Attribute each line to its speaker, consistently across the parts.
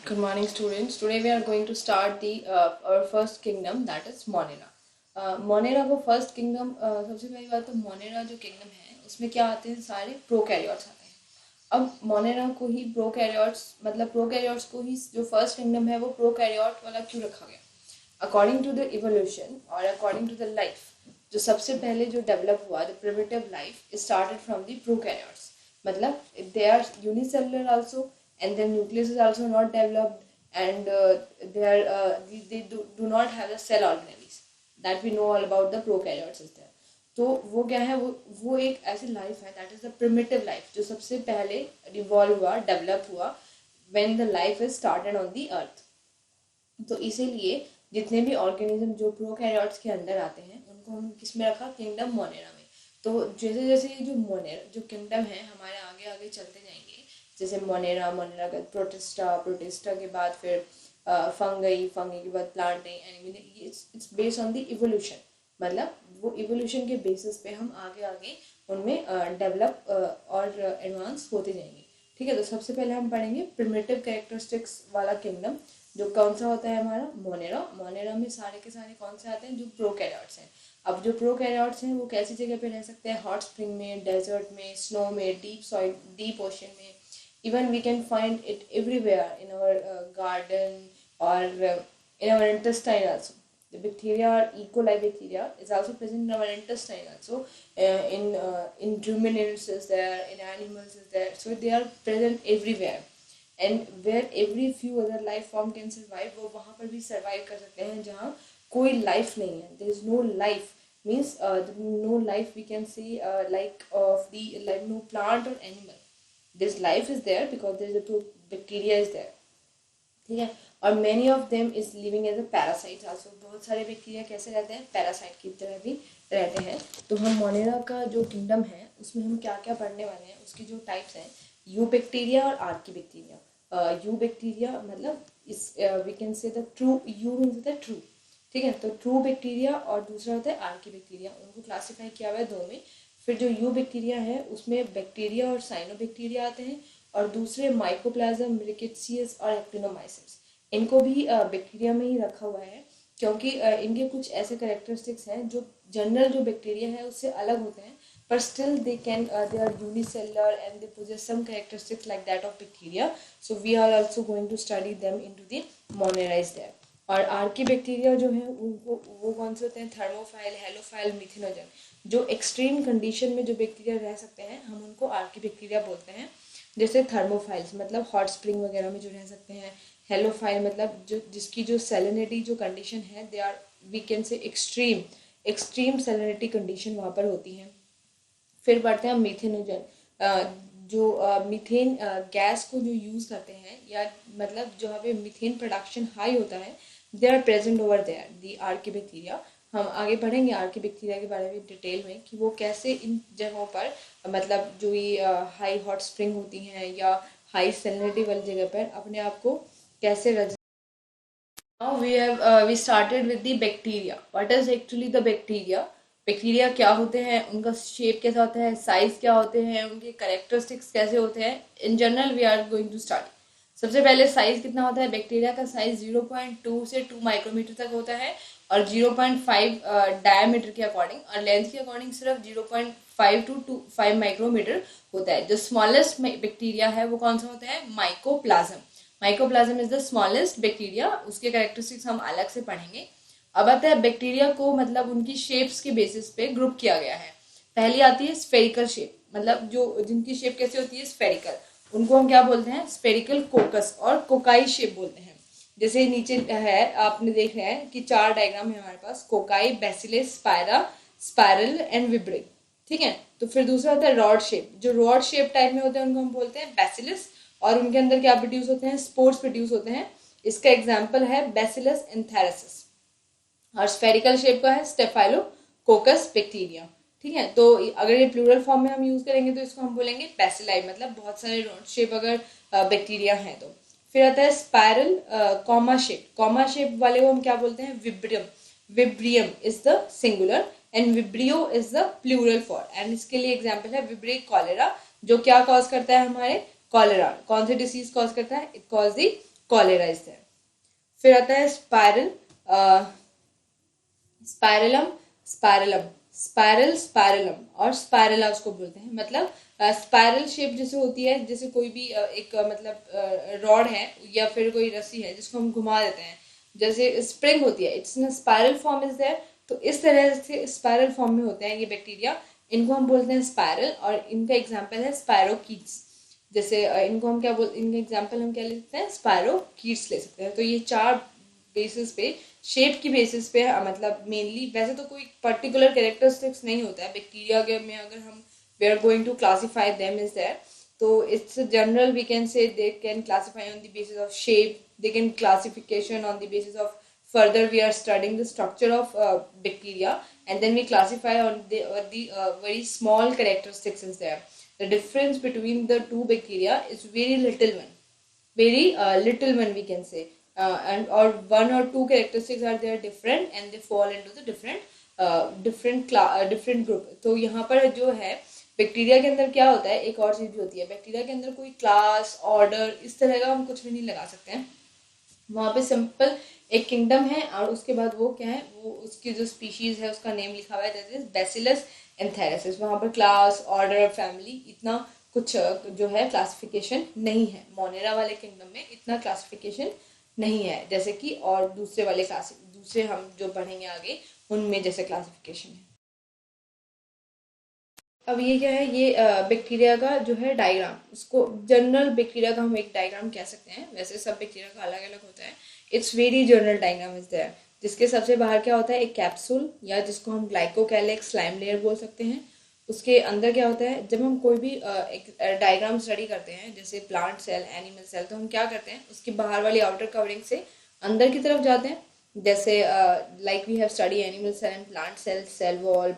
Speaker 1: Good morning, students. Today we are going to start the our first kingdom, that is Monera. Monera को first kingdom, सबसे पहली बात तो Monera जो kingdom है उसमें क्या आते हैं, सारे प्रोकैरियोट्स आते हैं। अब मोनेरा को ही प्रोकैरियोट्स को ही जो फर्स्ट किंगडम है वो प्रोकैरियोट वाला क्यों रखा गया? अकॉर्डिंग टू द इवोल्यूशन और अकॉर्डिंग टू द लाइफ, जो सबसे पहले जो डेवलप हुआ, the primitive life started from the prokaryotes. मतलब they are unicellular also and their nucleus is also not developed, and they do not have the cell organelles that we know all about the prokaryotes is there. तो वो क्या है, वो एक ऐसी life है that is the primitive life, जो सबसे पहले रिवॉल्व हुआ, डेवलप हुआ when the life is started on the earth. तो इसीलिए जितने भी ऑर्गेनिज्म जो प्रोकैरियोट्स के अंदर आते हैं उनको हम किस में रखा, किंगडम मोनेरा में। तो जैसे जैसे ये जो मोनेरा जो किंगडम है हमारे आगे आगे चलते जाएंगे, जैसे मोनेरा का प्रोटिस्टा के बाद फिर फंगई के बाद plant, it's based on the evolution. मतलब वो इवोल्यूशन के बेसिस पे हम आगे आगे उनमें डेवलप और एडवांस होते जाएंगे। ठीक है, तो सबसे पहले हम पढ़ेंगे प्रिमिटिव कैरेक्टरिस्टिक्स वाला किंगडम, जो कौन सा होता है हमारा, मोनेरा में सारे के सारे कौन से आते हैं, जो प्रोकैरियोट्स हैं। अब जो प्रोकैरियोट्स हैं वो कैसी जगह पे रह सकते हैं, हॉट स्प्रिंग में, डेजर्ट में, स्नो में, डीप सॉइल, डीप ओशन में। Even we can find it everywhere in our garden or in our intestine also. The bacteria or E. coli bacteria is also present in our intestine also. In ruminants is there, in animals is there. So they are present everywhere. And where every few other life form can survive, वो वहाँ पर भी survive कर सकते हैं जहाँ कोई life नहीं है. There is no life means no life we can say like of the like no plant or animal. This life is there because there is a bacteria is there. ठीक है, और many of them is living as a parasites also. बहुत सारे bacteria कैसे रहते हैं, parasite की तरह भी रहते हैं। तो हम मोनेरा का जो किंगडम है उसमें हम क्या क्या पढ़ने वाले हैं, उसकी जो टाइप्स हैं, यू बैक्टीरिया और आर्की बैक्टीरिया। यू बैक्टीरिया मतलब इस we can say the true, eu means the true. ठीक है, तो ट्रू बैक्टीरिया और दूसरा होता है आर्की बैक्टीरिया। उनको क्लासीफाई किया हुआ है दो में। फिर जो यू बैक्टीरिया है उसमें बैक्टीरिया और साइनोबैक्टीरिया आते हैं, और दूसरे माइकोप्लाज्म, रिकेट्सियस और एक्टिनोमाइसिस। इनको भी बैक्टीरिया में ही रखा हुआ है, क्योंकि इनके कुछ ऐसे कैरेक्टरिस्टिक्स हैं जो जनरल जो बैक्टीरिया है उससे अलग होते हैं, पर still they are unicellular and they possess some characteristics like that of bacteria. So we are also going to study them into the Monera is there. और आर्की बैक्टीरिया जो है उनको वो कौन से होते हैं, थर्मोफाइल, हेलोफाइल, मिथेनोजन। जो एक्सट्रीम कंडीशन में जो बैक्टीरिया रह सकते हैं हम उनको आर्की बैक्टीरिया बोलते हैं। जैसे थर्मोफाइल्स मतलब हॉट स्प्रिंग वगैरह में जो रह सकते हैं, हेलोफाइल मतलब जो जिसकी जो सैलिनिटी जो कंडीशन है, they are we can say extreme salinity condition वहाँ पर होती है। फिर बढ़ते हैं मिथेनोजन, जो मीथेन गैस को जो यूज़ करते हैं, या मतलब जहाँ पे मीथेन प्रोडक्शन हाई होता है, they are present over there the archaebacteria. हम आगे पढ़ेंगे आर्की बैक्टीरिया के बारे में डिटेल में कि वो कैसे इन जगहों पर मतलब जो ये हाई हॉट स्प्रिंग होती हैं या हाई सैलिनिटी वाली जगह पर अपने आप को कैसे रख। Now we started with the bacteria. What is actually the bacteria? Bacteria क्या होते हैं, उनका शेप कैसा होता है, साइज क्या होते हैं, उनके करेक्टरिस्टिक्स कैसे होते हैं, in general we are going to start. सबसे पहले साइज कितना होता है, बैक्टीरिया का साइज 0.2 से 2 माइक्रोमीटर तक होता है, और 0.5 डायमीटर के अकॉर्डिंग, और लेंथ के अकॉर्डिंग सिर्फ 0.5 to 5 माइक्रोमीटर होता है। जो स्मॉलेस्ट बैक्टीरिया है वो कौन सा होता है, mycoplasma. Mycoplasma is the smallest bacteria. उसके कैरेक्टरिस्टिक्स हम अलग से पढ़ेंगे। अब आता है बैक्टीरिया को मतलब उनकी शेप्स के बेसिस पे ग्रुप किया गया है। पहली आती है स्फेरिकल शेप, मतलब जो जिनकी शेप कैसे होती है, स्फेरिकल, उनको हम क्या बोलते हैं, स्फेरिकल कोकस और कोकाई शेप बोलते हैं। जैसे नीचे है आपने देख रहे हैं कि 4 डायग्राम है हमारे पास, कोकाई, बेसिलस, स्पायरा, स्पायरल एंड विब्रिक। ठीक है, तो फिर दूसरा होता है रॉड शेप। जो रॉड शेप टाइप में होते हैं उनको हम बोलते हैं बेसिलस, और उनके अंदर क्या प्रोड्यूस होते हैं, स्पोर्स प्रोड्यूस होते हैं। इसका एग्जाम्पल है बेसिलस एंथेरेसिस। और स्फेरिकल शेप का है स्टेफाइलोकोकस बैक्टीरिया। ठीक है, तो अगर ये प्लूरल फॉर्म में हम यूज करेंगे तो इसको हम बोलेंगे बेसिलाई, मतलब बहुत सारे रॉड शेप अगर बैक्टीरिया हैं तो। फिर आता है spiral comma shape. Comma shape वाले को हम क्या बोलते हैं, vibrium. Vibrium is the singular and vibrio is the plural for. And इसके लिए एग्जाम्पल है विब्रिक कॉलेरा, जो क्या कॉज करता है, हमारे कॉलेरा। कौन सी डिसीज कॉज करता है, it cause the cholera is there. फिर आता है spiral, spirillum, spirillum, spiral, spirillum और स्पाइरला उसको बोलते हैं। मतलब स्पाइरल शेप जैसे होती है, जैसे कोई भी एक मतलब रॉड है या फिर कोई रस्सी है जिसको हम घुमा देते हैं, जैसे स्प्रिंग होती है, it's in spiral form is there. तो इस तरह से स्पाइरल फॉर्म में होते हैं ये बैक्टीरिया, इनको हम बोलते हैं स्पाइरल। और इनका एग्जाम्पल है स्पायरोकीट्स। जैसे इनको हम क्या इनका एग्जाम्पल हम क्या ले सकते हैं, स्पायरोकीट्स ले सकते हैं। तो ये चार बेसिस पे, शेप की बेसिस पे मतलब मेनली, वैसे तो कोई पर्टिकुलर कैरेक्टरिस्टिक्स नहीं होता है बैक्टीरिया के में, अगर हम we are going to classify them is there, तो it's general we can say they can classify on the basis of shape, they can classification on the basis of further we are studying the structure of bacteria, and then we classify on the very small characteristics is there. The difference between the two bacteria is very little one, very little one we can say, and or one or two characteristics are there different and they fall into the different group. तो यहाँ पर जो है bacteria के अंदर क्या होता है, एक और चीज भी होती है, बैक्टीरिया के अंदर कोई क्लास ऑर्डर इस तरह का हम कुछ भी नहीं लगा सकते हैं। वहाँ पे सिंपल एक किंगडम है और उसके बाद वो क्या है, वो उसकी जो स्पीशीज है उसका नेम लिखा हुआ है, दैट इज बैसिलस एंथेरेसिस। वहाँ पर क्लास ऑर्डर फैमिली इतना कुछ जो है क्लासिफिकेशन नहीं है। मोनेरा वाले किंगडम में इतना क्लासिफिकेशन नहीं है, जैसे कि और दूसरे वाले क्लास, दूसरे हम जो पढ़ेंगे आगे उनमें जैसे क्लासिफिकेशन है। अब ये क्या है, ये बैक्टीरिया का जो है डायग्राम, इसको जनरल बैक्टीरिया का हम एक डायग्राम कह सकते हैं, वैसे सब बैक्टीरिया का अलग अलग होता है। It's very general diagram is there, जिसके सबसे बाहर क्या होता है, एक कैप्सूल या जिसको हम ग्लाइकोकैलिक्स स्लाइम लेयर बोल सकते हैं। उसके अंदर क्या होता है, जब हम कोई भी एक डायग्राम स्टडी करते हैं जैसे प्लांट सेल, एनिमल सेल, तो हम क्या करते हैं, उसकी बाहर वाली आउटर कवरिंग से अंदर की तरफ जाते हैं। जैसे like we have study animal cell and plant cell, cell wall,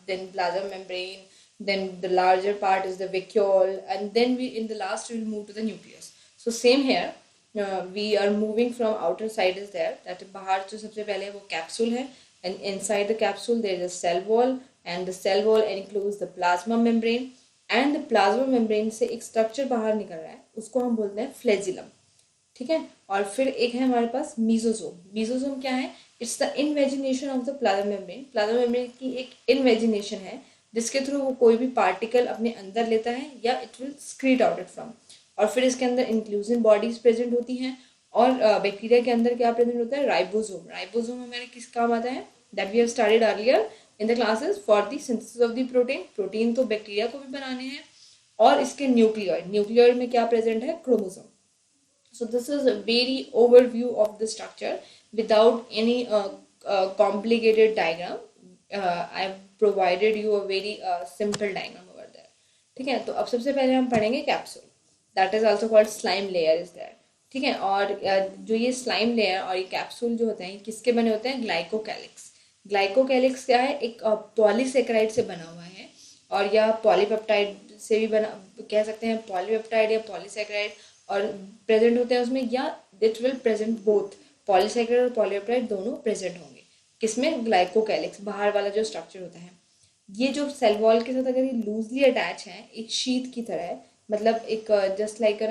Speaker 1: then plasma membrane, then the larger part is the vacuole, and then we in the last we will move to the nucleus. So same here, we are moving from outer side is there, that bahar jo sabse pehle wo capsule hai, and inside the capsule there is a cell wall, and the cell wall includes the plasma membrane, and the plasma membrane से एक structure बाहर निकल रहा है, उसको हम बोलते हैं फ्लैजिलम। ठीक है, और फिर एक है हमारे पास मीजोसोम। मीजोसोम क्या है, it's the invagination of the plasma membrane. Plasma membrane की एक इनवेजिनेशन है जिसके थ्रू वो कोई भी पार्टिकल अपने अंदर लेता है या it will स्क्रीट out it from. और फिर इसके अंदर इंक्लूजन बॉडीज प्रेजेंट होती हैं। और बैक्टीरिया के अंदर क्या प्रेजेंट होता है, राइबोसोम। राइबोसोम हमारे किस काम आता है, that we have studied earlier in the classes for the synthesis of the protein. Protein तो बैक्टीरिया को भी बनाने हैं। और इसके न्यूक्लियोइड, न्यूक्लियोइड में क्या प्रेजेंट है, chromosome. So this is a very overview of the structure without any complicated diagram. I have provided you a very simple diagram over there. ठीक है, तो अब सबसे पहले हम पढ़ेंगे capsule, that is also called slime layer is there. ठीक है, और जो ये स्लाइम लेयर और ये कैप्सूल जो होते हैं किसके बने होते हैं, ग्लाइकोकैलिक्स। ग्लाइकोकैलिक्स क्या है, एक पॉलीसेकेराइड से बना हुआ है, और यह पॉलीपेप्टाइड से भी बना, कह सकते हैं पॉलीपेप्टाइड या पॉलीसेकेराइड, और प्रेजेंट होते हैं उसमें, या it will present both, polysaccharide और पॉलीपेप्टाइड दोनों प्रेजेंट होंगे। किसमें, ग्लाइकोकैलिक्स, बाहर वाला जो स्ट्रक्चर होता है। ये जो सेल वॉल के साथ अगर ये लूजली अटैच है, एक शीट की तरह है, मतलब एक just like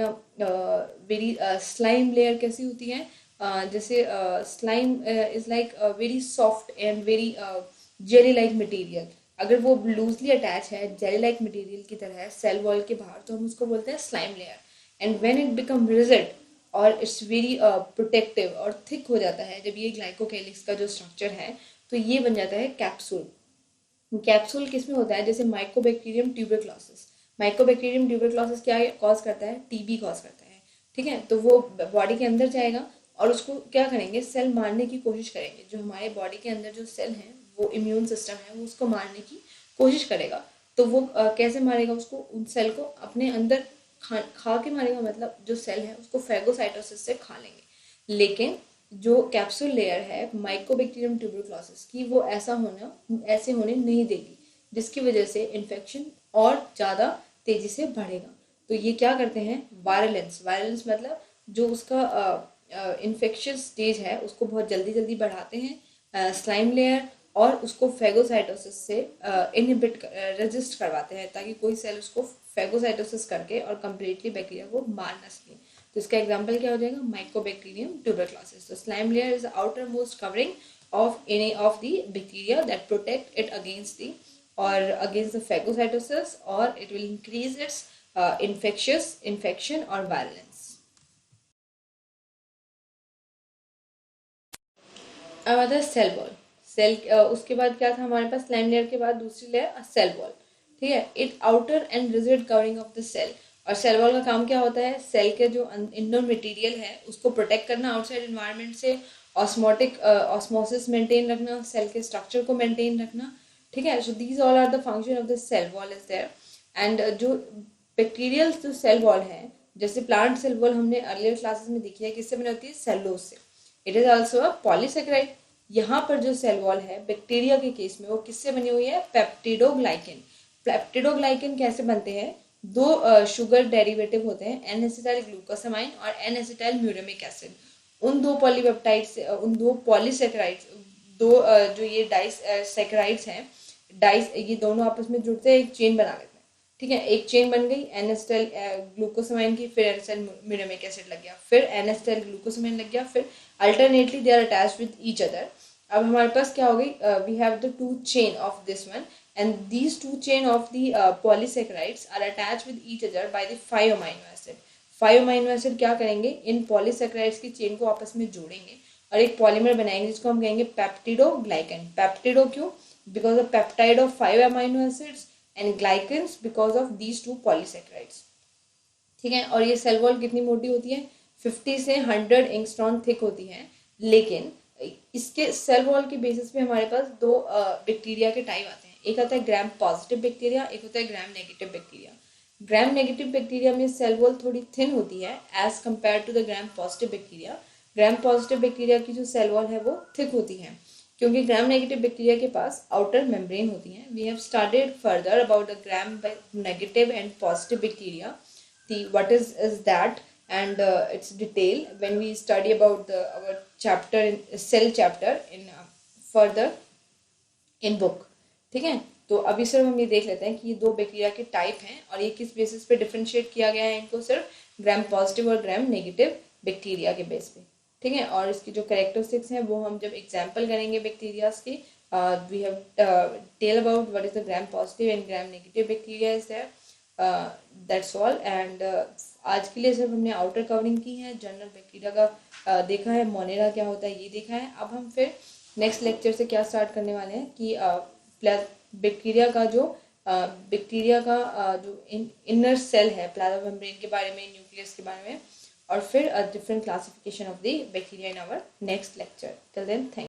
Speaker 1: very slime layer कैसी होती है, जैसे slime is like very soft and very jelly like material. अगर वो लूजली अटैच है जेली लाइक मटेरियल की तरह है सेल वॉल के बाहर, तो हम उसको बोलते हैं slime layer. And when it become rigid और इट्स वेरी प्रोटेक्टिव और थिक हो जाता है, जब ये ग्लाइकोकैलिक्स का जो स्ट्रक्चर है, तो ये बन जाता है कैप्सूल। कैप्सूल किसमें होता है, जैसे माइकोबैक्टीरियम ट्यूबरक्लोसिस। माइकोबैक्टीरियम ट्यूबरक्लोसिस क्या कॉज करता है, टीबी कॉज करता है। ठीक है, तो वो बॉडी के अंदर जाएगा और उसको क्या करेंगे, सेल मारने की कोशिश करेंगे। जो हमारे बॉडी के अंदर जो सेल हैं, वो इम्यून सिस्टम है, वो उसको मारने की कोशिश करेगा। तो वो कैसे मारेगा उसको, उन सेल को अपने अंदर खा के मारेगा, मतलब जो सेल है उसको फैगोसाइटोसिस से खा लेंगे। लेकिन जो कैप्सूल लेयर है माइकोबैक्टीरियम ट्यूबरक्लोसिस की, वो ऐसे होने नहीं देगी, जिसकी वजह से इन्फेक्शन और ज़्यादा तेजी से बढ़ेगा। तो ये क्या करते हैं, वायलेंस मतलब जो उसका इन्फेक्शियस स्टेज है उसको बहुत जल्दी बढ़ाते हैं स्लाइम लेयर, और उसको फैगोसाइटोसिस से इनहिबिट रेजिस्ट करवाते हैं, ताकि कोई सेल उसको फैगोसाइटोसिस करके और कम्प्लीटली बैक्टीरिया को मार ना सके। तो इसका एग्जाम्पल क्या हो जाएगा, माइकोबैक्टीरियम ट्यूबरक्लोसिस। तो slime layer is the outer most covering of any of the bacteria that protect it against the or against the phagocytosis, or it will increase its infection or virulence. अब आता है cell wall. उसके बाद क्या था हमारे पास, slime layer के बाद दूसरी लेयर सेल वॉल, ठीक है। It outer and rigid covering of the cell. और सेल वॉल का काम क्या होता है, सेल के जो इनर मटेरियल है उसको प्रोटेक्ट करना आउटसाइड एनवायरनमेंट से, ऑस्मोसिस मेंटेन रखना, सेल के स्ट्रक्चर को मेंटेन रखना, ठीक है। So these all are the function of the cell wall is there. And जो बैक्टीरियल जो सेल वॉल है, जैसे प्लांट सेल वॉल हमने अर्लियर क्लासेस में देखी है, किससे बनी होती है, सेलुलोज से। It is also a polysaccharide. यहाँ पर जो सेल वॉल है बैक्टीरिया के केस में वो किससे बनी हुई है, पेप्टिडोग्लाइकेन। पेप्टिडोग्लाइकेन कैसे बनते हैं, दो शुगर डेरिवेटिव होते हैं, एन एसिटाइल ग्लूकोसामाइन और एन एसिटाइल म्यूरेमिक एसिड। उन दो पॉलीपेप्टाइड्स, उन दो पॉलीसेकेराइड्स, दो जो ये डाइसेकेराइड्स हैं, ये दोनों आपस में जुड़ते हैं, एक चेन बना लेते हैं, ठीक है। एक चेन बन गई एन एसिटाइल ग्लूकोसामाइन की, फिर एन एसिटाइल म्यूरेमिक एसिड लग गया, फिर एन एसिटाइल ग्लूकोसामाइन लग गया, फिर alternately they are attached with each other. अब हमारे पास क्या हो गई, we have the two chain of this one, and these two chain of the polysaccharides are attached with each other by the 5 amino acid. 5 amino acid क्या करेंगे, इन polysaccharides की chain को आपस में जोड़ेंगे और एक पॉलीमर बनाएंगे जिसको हम कहेंगे पेप्टिडोग्लाइकन। पेप्टिडो क्यों, because of peptide of 5 amino acids and glycans because of these two polysaccharides, ठीक है। और ये सेल वॉल कितनी मोटी होती है, 50 से 100 एंगस्ट्रॉम थिक होती है। लेकिन इसके सेल वॉल के बेसिस पे हमारे पास दो बैक्टीरिया के टाइप आते हैं, एक आता है ग्राम पॉजिटिव बैक्टीरिया, एक होता है Gram negative bacteria. Gram negative bacteria में सेल वॉल थोड़ी थिन होती है as compare to the Gram positive bacteria. Gram positive bacteria की जो सेल वॉल है वो थिक होती है, क्योंकि ग्राम नेगेटिव बैक्टीरिया के पास आउटर मेम्ब्रेन होती है। We have started further about the Gram negative and positive bacteria, what is that, and its detail when we study about our chapter in cell chapter in further in book, ठीक है। तो अभी सिर्फ हम ये देख लेते हैं कि ये दो बैक्टीरिया के टाइप हैं और ये किस बेसिस पे डिफरेंशिएट किया गया है इनको, सिर्फ ग्राम पॉजिटिव और ग्राम नेगेटिव बैक्टीरिया के बेस पे, ठीक है। और इसकी जो कैरेक्टरिस्टिक्स हैं वो हम जब एग्जाम्पल करेंगे बैक्टीरियाज की, we have tell about what is the Gram positive and Gram negative bacteria is there. That's all. And आज के लिए सिर्फ हमने आउटर कवरिंग की है, जनरल बैक्टीरिया का देखा है, मोनेरा क्या होता है ये देखा है। अब हम फिर नेक्स्ट लेक्चर से क्या स्टार्ट करने वाले हैं कि बैक्टीरिया का जो इनर सेल है, प्लाज्मा मेम्ब्रेन के बारे में, न्यूक्लियस के बारे में, और फिर different classification of the bacteria in our next lecture. Till then, thank